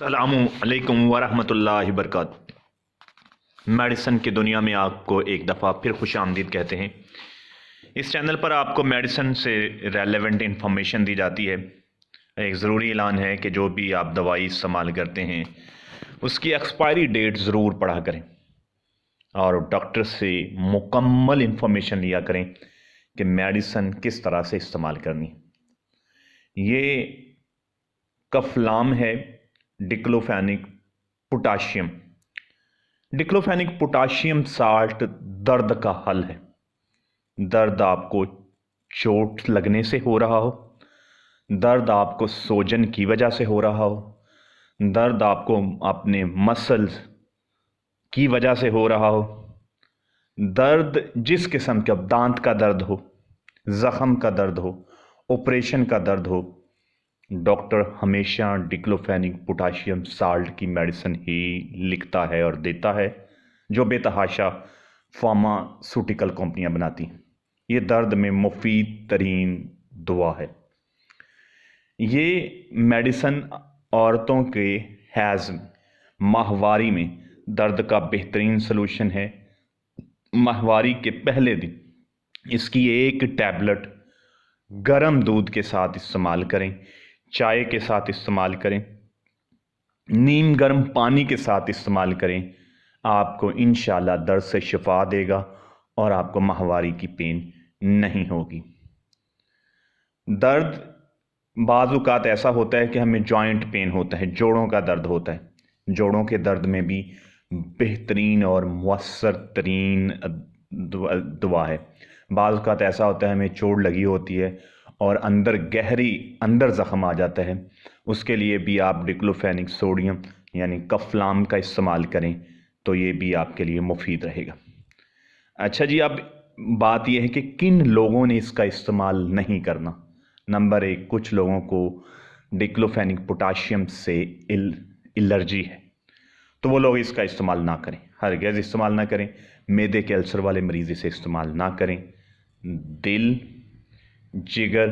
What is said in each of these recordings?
अस्सलामुअलैकुम वरहमतुल्लाहि वबरकातुहू। मेडिसिन की दुनिया में आपको एक दफ़ा फिर खुश आमदीद कहते हैं। इस चैनल पर आपको मेडिसिन से रेलेवेंट इंफॉर्मेशन दी जाती है। एक ज़रूरी ऐलान है कि जो भी आप दवाई इस्तेमाल करते हैं उसकी एक्सपायरी डेट ज़रूर पढ़ा करें और डॉक्टर से मुकम्मल इंफॉर्मेशन लिया करें कि मेडिसिन किस तरह से इस्तेमाल करनी है। ये कफलाम है, diclofenac potassium. Diclofenac potassium salt दर्द का हल है। दर्द आपको चोट लगने से हो रहा हो, दर्द आपको सोजन की वजह से हो रहा हो, दर्द आपको अपने मसल्स की वजह से हो रहा हो, दर्द जिस किस्म का, दांत का दर्द हो, ज़ख़म का दर्द हो, ऑपरेशन का दर्द हो, डॉक्टर हमेशा डिक्लोफेनिक पोटाशियम साल्ट की मेडिसिन ही लिखता है और देता है, जो बेतहाशा फार्मास्यूटिकल कंपनियां बनाती हैं। ये दर्द में मुफीद तरीन दवा है। ये मेडिसिन औरतों के हैज़ माहवारी में दर्द का बेहतरीन सलूशन है। माहवारी के पहले दिन इसकी एक टैबलेट गर्म दूध के साथ इस्तेमाल करें, चाय के साथ इस्तेमाल करें, नीम गर्म पानी के साथ इस्तेमाल करें। आपको इंशाल्लाह दर्द से शिफा देगा और आपको माहवारी की पेन नहीं होगी। दर्द बाज़ औक़ात ऐसा होता है कि हमें जॉइंट पेन होता है, जोड़ों का दर्द होता है। जोड़ों के दर्द में भी बेहतरीन और मुअस्सर तरीन दवा है। बाज़ औक़ात ऐसा होता है हमें चोट लगी होती है और अंदर ज़ख़म आ जाता है, उसके लिए भी आप डिक्लोफेनिक सोडियम यानी कफलाम का इस्तेमाल करें तो ये भी आपके लिए मुफीद रहेगा। अच्छा जी, अब बात यह है कि किन लोगों ने इसका इस्तेमाल नहीं करना। नंबर 1, कुछ लोगों को डिक्लोफेनिक पोटाशियम से एलर्जी है, तो वो लोग इसका इस्तेमाल ना करें, हरगिज़ इस्तेमाल ना करें। मैदे के अल्सर वाले मरीज़ इसे इस्तेमाल ना करें। दिल, जिगर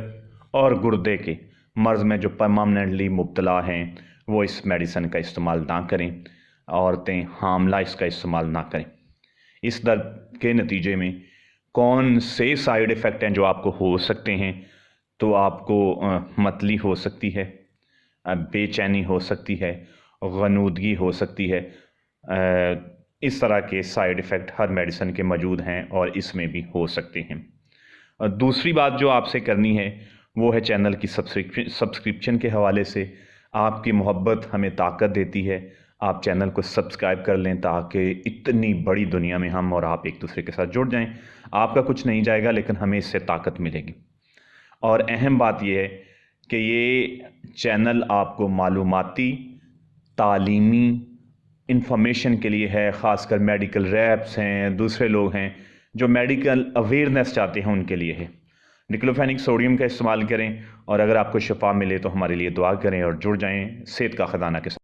और गुर्दे के मर्ज़ में जो परमानेंटली मुब्तला हैं वो इस मेडिसिन का इस्तेमाल ना करें। औरतें हामला इसका इस्तेमाल ना करें। इस दर्द के नतीजे में कौन से साइड इफ़ेक्ट हैं जो आपको हो सकते हैं, तो आपको मतली हो सकती है, बेचैनी हो सकती है, गनूदगी हो सकती है। इस तरह के साइड इफ़ेक्ट हर मेडिसिन के मौजूद हैं और इसमें भी हो सकते हैं। और दूसरी बात जो आपसे करनी है वो है चैनल की सब्सक्रिप्शन के हवाले से। आपकी मोहब्बत हमें ताकत देती है। आप चैनल को सब्सक्राइब कर लें ताकि इतनी बड़ी दुनिया में हम और आप एक दूसरे के साथ जुड़ जाएं। आपका कुछ नहीं जाएगा लेकिन हमें इससे ताकत मिलेगी। और अहम बात यह है कि ये चैनल आपको मालूमाती, तालीमी इंफॉर्मेशन के लिए है। ख़ासकर मेडिकल रैप्स हैं, दूसरे लोग हैं जो मेडिकल अवेयरनेस चाहते हैं, उनके लिए है। डिक्लोफेनिक सोडियम का इस्तेमाल करें और अगर आपको शिफा मिले तो हमारे लिए दुआ करें और जुड़ जाएं सेहत का ख़जाना के साथ।